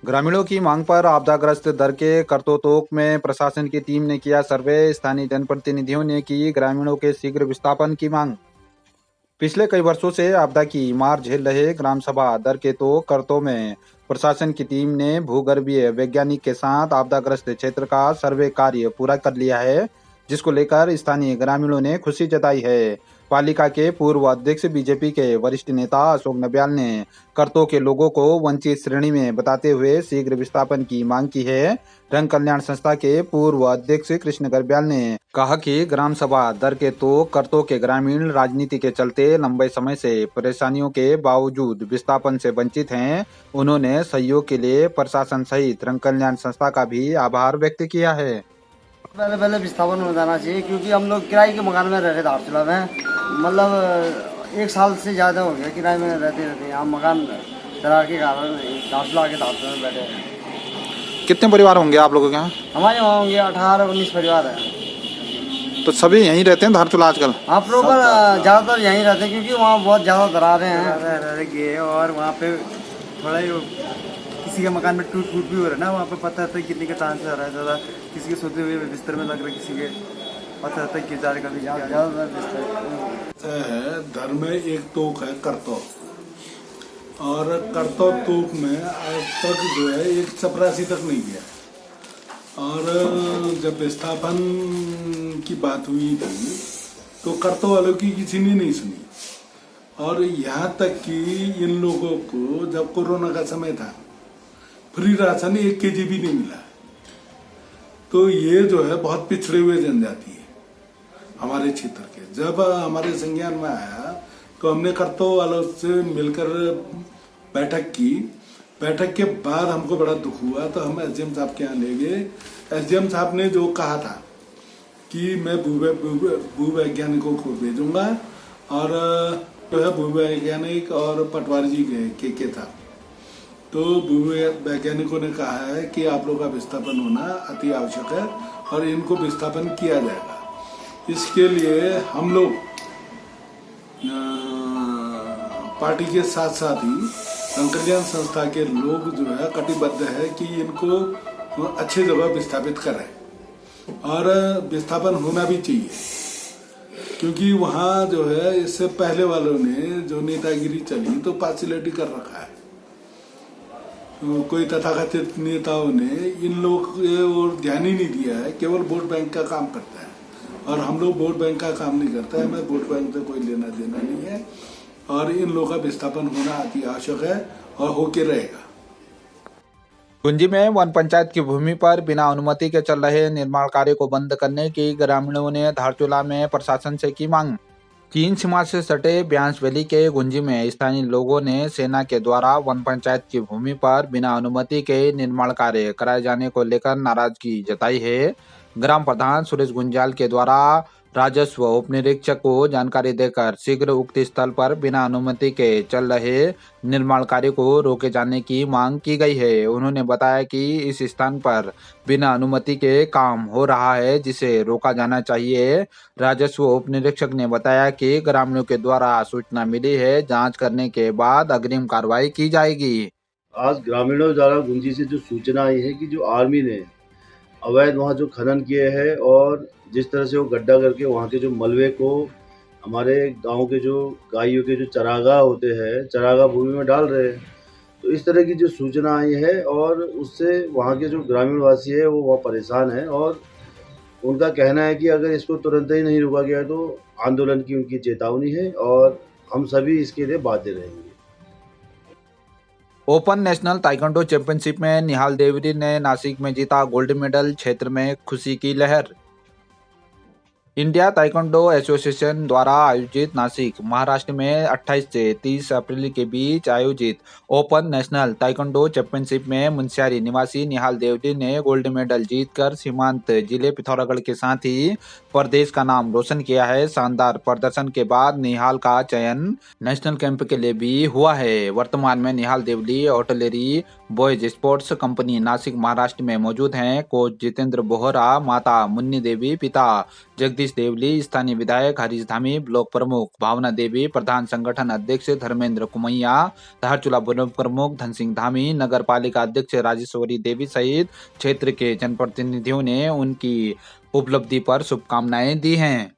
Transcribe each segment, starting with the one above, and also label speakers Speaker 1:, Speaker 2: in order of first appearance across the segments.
Speaker 1: ग्रामीणों की मांग पर आपदाग्रस्त दर के करतोतोक में प्रशासन की टीम ने किया सर्वे। स्थानीय जनप्रतिनिधियों ने की ग्रामीणों के शीघ्र विस्थापन की मांग। पिछले कई वर्षों से आपदा की मार झेल रहे ग्राम सभा दर के तो करतों में प्रशासन की टीम ने भूगर्भीय वैज्ञानिक के साथ आपदाग्रस्त क्षेत्र का सर्वे कार्य पूरा कर लिया है, जिसको लेकर स्थानीय ग्रामीणों ने खुशी जताई है। पालिका के पूर्व अध्यक्ष बीजेपी के वरिष्ठ नेता अशोक नब्याल ने करतों के लोगों को वंचित श्रेणी में बताते हुए शीघ्र विस्थापन की मांग की है। रंग कल्याण संस्था के पूर्व अध्यक्ष कृष्ण गर्ब्याल ने कहा कि ग्राम सभा दर के तो करतों के ग्रामीण राजनीति के चलते लंबे समय से परेशानियों के बावजूद विस्थापन से वंचित हैं। उन्होंने सहयोग के लिए प्रशासन सहित रंग कल्याण संस्था का भी आभार व्यक्त किया है।
Speaker 2: पहले पहले विस्थापन हो जाना चाहिए, क्योंकि हम लोग किराए के मकान में रह रहे धारचूला में। मतलब 1 साल से ज़्यादा हो गया किराए में रहते रहते। यहाँ मकान दरार के कारण धारचूला के धारचूला में बैठे हैं।
Speaker 1: कितने परिवार होंगे आप लोगों के यहाँ?
Speaker 2: हमारे वहाँ होंगे 18-19 परिवार हैं।
Speaker 1: तो सभी यहीं रहते हैं धारचूला आजकल?
Speaker 2: हाँ, प्रॉपर ज़्यादातर यहीं रहते हैं, क्योंकि वहाँ बहुत ज़्यादा दरारें हैं।
Speaker 3: रह गए और वहाँ पे थोड़ा ही किसी के मकान में टूट फूट भी हो रहा है ना, वहाँ पे पता रहता है गिरने का चांस आ रहा है ज़्यादा। किसी के सोते हुए बिस्तर में लग रहा है, किसी के पता रहता है गिर जाने का भी
Speaker 2: ज़्यादातर बिस्तर
Speaker 4: है। धर में एक तोक है करतो, और करतो तोक में आज तक जो है एक चपरासी तक नहीं गया। और जब विस्थापन की बात हुई थी तो करतो वालों की किसी ने नहीं सुनी। और यहाँ तक कि इन लोगों को जब कोरोना का समय था फ्री राशन 1 केजी भी नहीं मिला। तो ये जो है बहुत पिछड़े हुए जनजाति है हमारे क्षेत्र के। जब हमारे संज्ञान में आया तो हमने करतो वालों से मिलकर बैठक की। बैठक के बाद हमको बड़ा दुख हुआ, तो हम एसडीएम साहब के यहाँ ले गए। एसडीएम साहब ने जो कहा था कि मैं भूवैज्ञानिकों को भेजूंगा, और जो है भूवैज्ञानिक और पटवारी जी के था। तो भूवैज्ञानिकों ने कहा है कि आप लोगों का विस्थापन होना अति आवश्यक है और इनको विस्थापन किया जाएगा। इसके लिए हम लोग पार्टी के साथ साथ ही रंग कल्याण संस्था के लोग जो है कटिबद्ध है कि इनको अच्छी जगह विस्थापित करें, और विस्थापन होना भी चाहिए। क्योंकि वहाँ जो है इससे पहले वालों ने जो नेतागिरी चली तो पार्शियलिटी कर रखा है। तो कोई तथाकथित नेताओं ने इन लोग और ध्यान ही नहीं दिया है, केवल वोट बैंक का काम करता है। और हम लोग वोट बैंक का काम नहीं करता है, हमें वोट बैंक से कोई लेना देना नहीं है। और इन लोगों का विस्थापन होना अति आवश्यक है और होके रहेगा।
Speaker 1: गुंजी में वन पंचायत की भूमि पर बिना अनुमति के चल रहे निर्माण कार्य को बंद करने की ग्रामीणों ने धारचूला में प्रशासन से की मांग। चीन सीमा से सटे ब्यास वैली के गुंजी में स्थानीय लोगों ने सेना के द्वारा वन पंचायत की भूमि पर बिना अनुमति के निर्माण कार्य कराए जाने को लेकर नाराजगी जताई है। ग्राम प्रधान सुरेश गुंजाल के द्वारा राजस्व उप निरीक्षक को जानकारी देकर शीघ्र उक्त स्थल पर बिना अनुमति के चल रहे निर्माण कार्य को रोके जाने की मांग की गई है। उन्होंने बताया कि इस स्थान पर बिना अनुमति के काम हो रहा है, जिसे रोका जाना चाहिए। राजस्व उप निरीक्षक ने बताया कि ग्रामीणों के द्वारा सूचना मिली है, जांच करने के बाद अग्रिम कार्रवाई की जाएगी।
Speaker 5: आज ग्रामीणों द्वारा गुंजी से जो सूचना आई है कि जो आर्मी ने अवैध वहाँ जो खनन किए हैं, और जिस तरह से वो गड्ढा करके वहाँ के जो मलबे को हमारे गांव के जो गायों के जो चरागाह होते हैं, चरागाह भूमि में डाल रहे हैं। तो इस तरह की जो सूचना आई है, और उससे वहाँ के जो ग्रामीण वासी है वो वहाँ परेशान है। और उनका कहना है कि अगर इसको तुरंत ही नहीं रोका गया तो आंदोलन की उनकी चेतावनी है, और हम सभी इसके लिए बाध्य रहेंगे।
Speaker 1: ओपन नेशनल ताइक्वांडो चैंपियनशिप में निहाल देवरी ने नासिक में जीता गोल्ड मेडल। क्षेत्र में खुशी की लहर। इंडिया ताइक्वांडो एसोसिएशन द्वारा आयोजित नासिक महाराष्ट्र में 28 से 30 अप्रैल के बीच आयोजित ओपन नेशनल ताइक्वांडो चैंपियनशिप में मुंशियारी निवासी निहाल देवरी ने गोल्ड मेडल जीतकर सीमांत जिले पिथौरागढ़ के साथ ही प्रदेश का नाम रोशन किया है। शानदार प्रदर्शन के बाद निहाल का चयन नेशनल कैंप के लिए भी हुआ है। वर्तमान में Nihal Devri artillery boys sports company Nashik Maharashtra में मौजूद हैं। कोच जितेंद्र बोहरा, माता मुन्नी देवी, पिता जगदीश देवली, स्थानीय विधायक हरीश धामी, ब्लॉक प्रमुख भावना देवी, प्रधान संगठन अध्यक्ष धर्मेंद्र कुमैया, धारचूला ब्लॉक प्रमुख धन सिंह धामी, नगर पालिका अध्यक्ष राजेश्वरी देवी सहित क्षेत्र के जनप्रतिनिधियों ने उनकी उपलब्धि पर शुभकामनाएं दी हैं।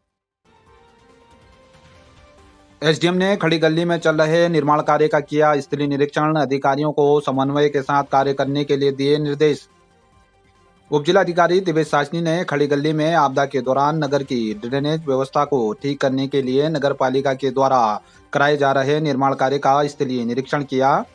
Speaker 1: एसडीएम ने खड़ी गली में चल रहे निर्माण कार्य का किया स्थलीय निरीक्षण, अधिकारियों को समन्वय के साथ कार्य करने के लिए दिए निर्देश। उप जिलाधिकारी दिवेश साचनी ने खड़ी गली में आपदा के दौरान नगर की ड्रेनेज व्यवस्था को ठीक करने के लिए नगर पालिका के द्वारा कराए जा रहे निर्माण कार्य का स्थलीय निरीक्षण किया।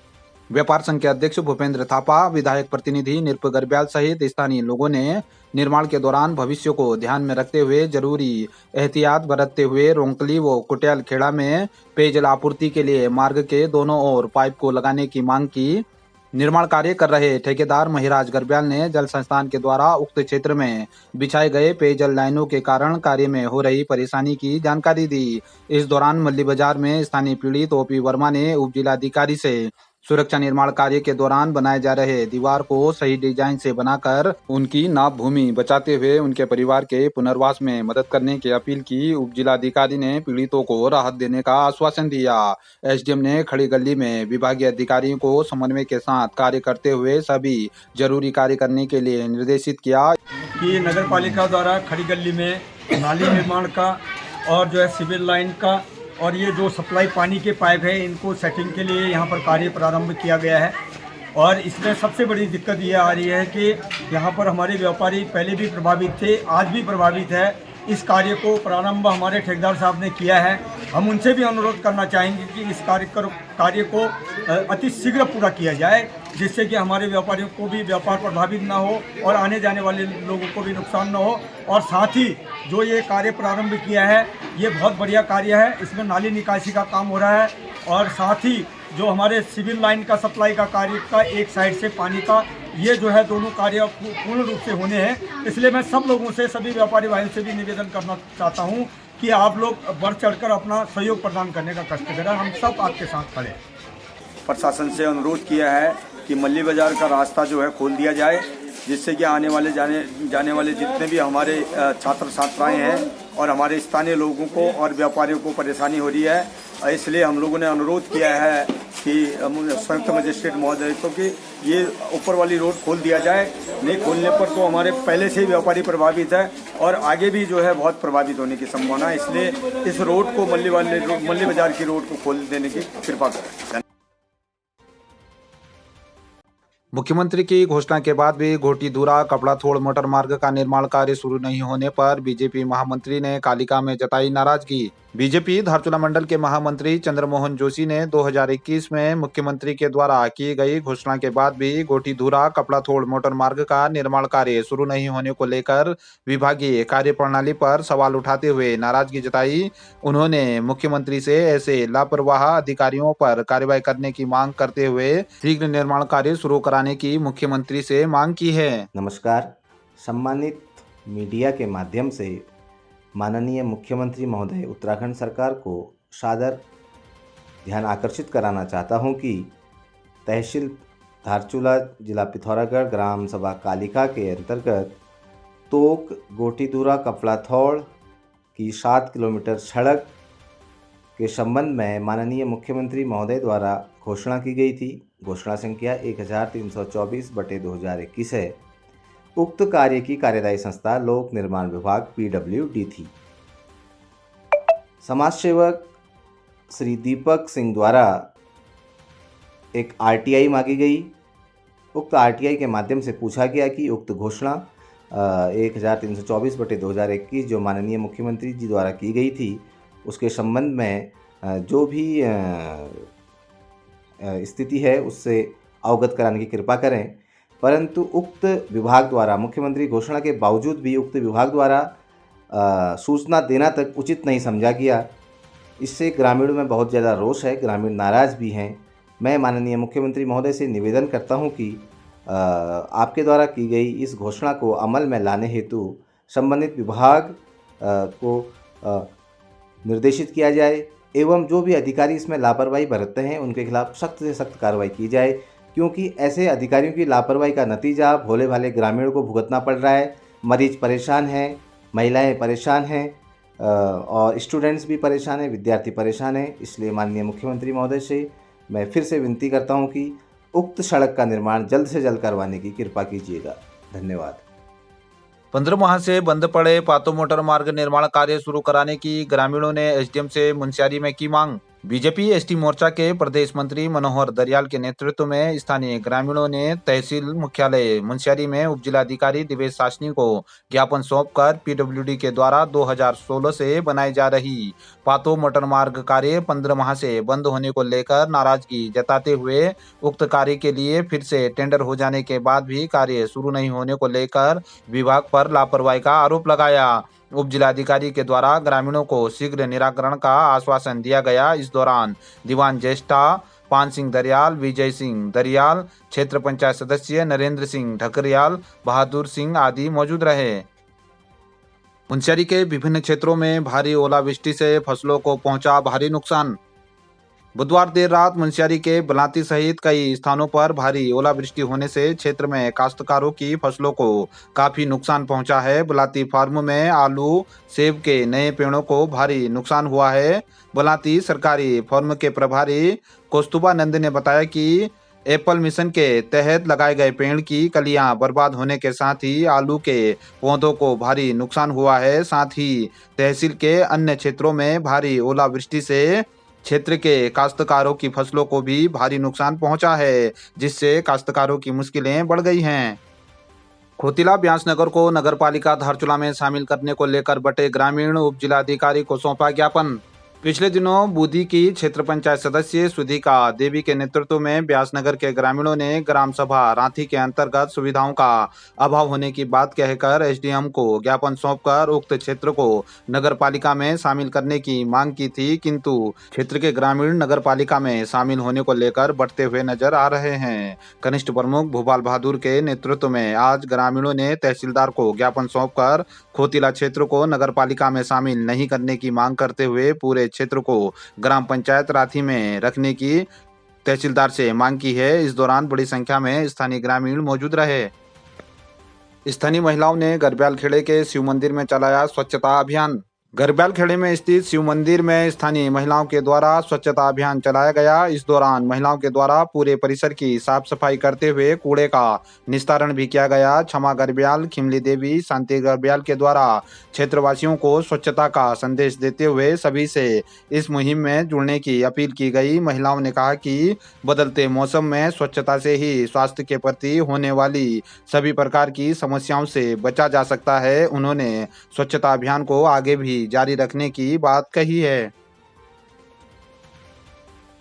Speaker 1: व्यापार संघ के अध्यक्ष भूपेंद्र थापा, विधायक प्रतिनिधि निरप गर्ब्याल सहित स्थानीय लोगों ने निर्माण के दौरान भविष्य को ध्यान में रखते हुए जरूरी एहतियात बरतते हुए रोंकली व कुटियाल खेड़ा में पेयजल आपूर्ति के लिए मार्ग के दोनों ओर पाइप को लगाने की मांग की। निर्माण कार्य कर रहे ठेकेदार महिराज गर्ब्याल ने जल संस्थान के द्वारा उक्त क्षेत्र में बिछाए गए पेयजल लाइनों के कारण कार्य में हो रही परेशानी की जानकारी दी। इस दौरान मल्ली बाजार में स्थानीय पीड़ित ओपी वर्मा ने उप जिलाधिकारी से सुरक्षा निर्माण कार्य के दौरान बनाए जा रहे दीवार को सही डिजाइन से बनाकर उनकी नाप भूमि बचाते हुए उनके परिवार के पुनर्वास में मदद करने की अपील की। उप जिलाधिकारी ने पीड़ितों को राहत देने का आश्वासन दिया। एसडीएम ने खड़ी गली में विभागीय अधिकारियों को समन्वय के साथ कार्य करते हुए सभी जरूरी कार्य करने के लिए निर्देशित किया
Speaker 6: कि नगर पालिका द्वारा खड़ी गली में नाली निर्माण का और जो है सिविल लाइन का और ये जो सप्लाई पानी के पाइप है इनको सेटिंग के लिए यहाँ पर कार्य प्रारंभ किया गया है। और इसमें सबसे बड़ी दिक्कत ये आ रही है कि यहाँ पर हमारे व्यापारी पहले भी प्रभावित थे, आज भी प्रभावित है। इस कार्य को प्रारंभ हमारे ठेकेदार साहब ने किया है। हम उनसे भी अनुरोध करना चाहेंगे कि इस कार्य को अति शीघ्र पूरा किया जाए, जिससे कि हमारे व्यापारियों को भी व्यापार प्रभावित ना हो और आने जाने वाले लोगों को भी नुकसान ना हो। और साथ ही जो ये कार्य प्रारंभ किया है ये बहुत बढ़िया कार्य है। इसमें नाली निकासी का काम हो रहा है और साथ ही जो हमारे सिविल लाइन का सप्लाई का कार्य का एक साइड से पानी का ये जो है दोनों कार्य पूर्ण रूप से होने हैं। इसलिए मैं सब लोगों से, सभी व्यापारी भाइयों से भी निवेदन करना चाहता हूं कि आप लोग बढ़ चढ़कर अपना सहयोग प्रदान करने का कष्ट करें। हम सब आपके साथ खड़े हैं।
Speaker 7: प्रशासन से अनुरोध किया है कि मल्ली बाजार का रास्ता जो है खोल दिया जाए, जिससे कि आने वाले जाने वाले जितने भी हमारे छात्र छात्राएं हैं और हमारे स्थानीय लोगों को और व्यापारियों को परेशानी हो रही है। इसलिए हम लोगों ने अनुरोध किया है कि संयुक्त मजिस्ट्रेट महोदय को कि ये ऊपर वाली रोड खोल दिया जाए। नहीं खोलने पर तो हमारे पहले से ही व्यापारी प्रभावित है और आगे भी जो है बहुत प्रभावित होने की संभावना है। इसलिए इस रोड को मल्ली बाजार की रोड को खोल देने की कृपा करें।
Speaker 1: मुख्यमंत्री की घोषणा के बाद भी घोटीधुरा कपड़ाथोड़ मोटर मार्ग का निर्माण कार्य शुरू नहीं होने पर बीजेपी महामंत्री ने कालिका में जताई नाराजगी। बीजेपी धारचूला मंडल के महामंत्री चंद्रमोहन जोशी ने 2021 में मुख्यमंत्री के द्वारा की गई घोषणा के बाद भी घोटीधुरा कपड़ाथोड़ मोटर मार्ग का निर्माण कार्य शुरू नहीं होने को लेकर विभागीय कार्यप्रणाली पर सवाल उठाते हुए नाराजगी जताई। उन्होंने मुख्यमंत्री से ऐसे लापरवाह अधिकारियों पर कार्रवाई करने की मांग करते हुए शीघ्र निर्माण कार्य शुरू कराने की मुख्यमंत्री से मांग की है।
Speaker 8: नमस्कार। सम्मानित मीडिया के माध्यम से माननीय मुख्यमंत्री महोदय उत्तराखंड सरकार को सादर ध्यान आकर्षित कराना चाहता हूं कि तहसील धारचूला, जिला पिथौरागढ़, ग्राम सभा कालिका के अंतर्गत तोक घोटीधुरा कपड़ाथोड़ की 7 किलोमीटर सड़क के संबंध में माननीय मुख्यमंत्री महोदय द्वारा घोषणा की गई थी। घोषणा संख्या 1324/2021 है। उक्त कार्य की कार्यदायी संस्था लोक निर्माण विभाग PWD थी। समाज सेवक श्री दीपक सिंह द्वारा एक RTI मांगी गई। उक्त RTI के माध्यम से पूछा गया कि उक्त घोषणा 1324/2021 जो माननीय मुख्यमंत्री जी द्वारा की गई थी उसके संबंध में जो भी स्थिति है उससे अवगत कराने की कृपा करें। परंतु उक्त विभाग द्वारा मुख्यमंत्री घोषणा के बावजूद भी उक्त विभाग द्वारा सूचना देना तक उचित नहीं समझा गया। इससे ग्रामीणों में बहुत ज़्यादा रोष है, ग्रामीण नाराज़ भी हैं। मैं माननीय मुख्यमंत्री महोदय से निवेदन करता हूं कि आपके द्वारा की गई इस घोषणा को अमल में लाने हेतु संबंधित विभाग को निर्देशित किया जाए एवं जो भी अधिकारी इसमें लापरवाही बरतते हैं उनके खिलाफ सख्त से सख्त कार्रवाई की जाए, क्योंकि ऐसे अधिकारियों की लापरवाही का नतीजा भोले भाले ग्रामीणों को भुगतना पड़ रहा है। मरीज परेशान हैं, महिलाएं परेशान हैं और स्टूडेंट्स भी परेशान हैं, विद्यार्थी परेशान हैं। इसलिए माननीय मुख्यमंत्री महोदय से मैं फिर से विनती करता हूं कि उक्त सड़क का निर्माण जल्द से जल्द करवाने की कृपा कीजिएगा। धन्यवाद।
Speaker 1: 15 माह से बंद पड़े पातो मोटर मार्ग निर्माण कार्य शुरू कराने की ग्रामीणों ने एसडीएम से मुनस्यारी में की मांग। बीजेपी एसटी मोर्चा के प्रदेश मंत्री मनोहर दरियाल के नेतृत्व में स्थानीय ग्रामीणों ने तहसील मुख्यालय मुनस्यारी में उप जिलाधिकारी दिवेश सासनी को ज्ञापन सौंपकर पीडब्ल्यूडी के द्वारा 2016 से बनाई जा रही पातो मोटर मार्ग कार्य 15 माह से बंद होने को लेकर नाराजगी जताते हुए उक्त कार्य के लिए फिर से टेंडर हो जाने के बाद भी कार्य शुरू नहीं होने को लेकर विभाग पर लापरवाही का आरोप लगाया। उप जिलाधिकारी के द्वारा ग्रामीणों को शीघ्र निराकरण का आश्वासन दिया गया। इस दौरान दीवान ज्येष्ठा पान सिंह दरियाल, विजय सिंह दरियाल, क्षेत्र पंचायत सदस्य नरेंद्र सिंह ढकरियाल, बहादुर सिंह आदि मौजूद रहे। मुनस्यारी के विभिन्न क्षेत्रों में भारी ओलावृष्टि से फसलों को पहुंचा भारी नुकसान। बुधवार देर रात मुनस्यारी के बलाती सहित कई स्थानों पर भारी ओलावृष्टि होने से क्षेत्र में काश्तकारों की फसलों को काफी नुकसान पहुंचा है। बलाती फार्म में आलू, सेब के नए पेड़ों को भारी नुकसान हुआ है। बलाती सरकारी फार्म के प्रभारी कौस्तुभा नंद ने बताया कि एप्पल मिशन के तहत लगाए गए पेड़ की कलियां बर्बाद होने के साथ ही आलू के पौधों को भारी नुकसान हुआ है। साथ ही तहसील के अन्य क्षेत्रों में भारी ओलावृष्टि से क्षेत्र के काश्तकारों की फसलों को भी भारी नुकसान पहुंचा है, जिससे काश्तकारों की मुश्किलें बढ़ गई हैं। खोतिला ब्यासनगर को नगरपालिका धारचूला में शामिल करने को लेकर बटे ग्रामीण उप जिलाधिकारी को सौंपा ज्ञापन। पिछले दिनों बूदी की क्षेत्र पंचायत सदस्य सुधिका देवी के नेतृत्व में ब्यासनगर के ग्रामीणों ने ग्राम सभा रांथी के अंतर्गत सुविधाओं का अभाव होने की बात कहकर एसडीएम को ज्ञापन सौंपकर उक्त क्षेत्र को नगरपालिका में शामिल करने की मांग की थी, किंतु क्षेत्र के ग्रामीण नगरपालिका में शामिल होने को लेकर बढ़ते हुए नजर आ रहे हैं। कनिष्ठ प्रमुख भूपाल बहादुर के नेतृत्व में आज ग्रामीणों ने तहसीलदार को ज्ञापन सौंपकर खोतिला क्षेत्र को नगरपालिका में शामिल नहीं करने की मांग करते हुए पूरे क्षेत्र को ग्राम पंचायत रांथी में रखने की तहसीलदार से मांग की है। इस दौरान बड़ी संख्या में स्थानीय ग्रामीण मौजूद रहे। स्थानीय महिलाओं ने गरब्याल खेड़े के शिव मंदिर में चलाया स्वच्छता अभियान। गरब्याल खेड़े में स्थित शिव मंदिर में स्थानीय महिलाओं के द्वारा स्वच्छता अभियान चलाया गया। इस दौरान महिलाओं के द्वारा पूरे परिसर की साफ सफाई करते हुए कूड़े का निस्तारण भी किया गया। क्षमा गरब्याल, खिमली देवी, शांति गरब्याल के द्वारा क्षेत्रवासियों को स्वच्छता का संदेश देते हुए सभी से इस मुहिम में जुड़ने की अपील की गई। महिलाओं ने कहा कि बदलते मौसम में स्वच्छता से ही स्वास्थ्य के प्रति होने वाली सभी प्रकार की समस्याओं से बचा जा सकता है। उन्होंने स्वच्छता अभियान को आगे भी जारी रखने की बात कही है।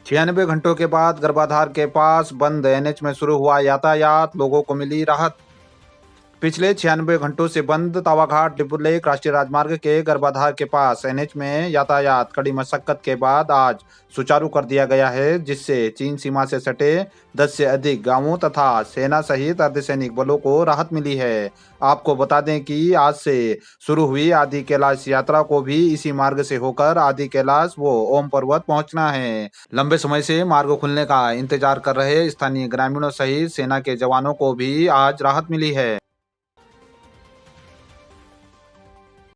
Speaker 1: 96 घंटों के बाद गर्भाधार के पास बंद एनएच में शुरू हुआ यातायात, लोगों को मिली राहत। पिछले 96 घंटों से बंद तावाघाट डिपुलेक राष्ट्रीय राजमार्ग के गर्भाधार के पास एनएच में यातायात कड़ी मशक्कत के बाद आज सुचारू कर दिया गया है, जिससे चीन सीमा से सटे 10 से अधिक गांवों तथा सेना सहित अर्धसैनिक बलों को राहत मिली है। आपको बता दें कि आज से शुरू हुई आदि कैलाश यात्रा को भी इसी मार्ग से होकर आदि कैलाश व ओम पर्वत पहुंचना है। लंबे समय से मार्ग खुलने का इंतजार कर रहे स्थानीय ग्रामीणों सहित सेना के जवानों को भी आज राहत मिली है।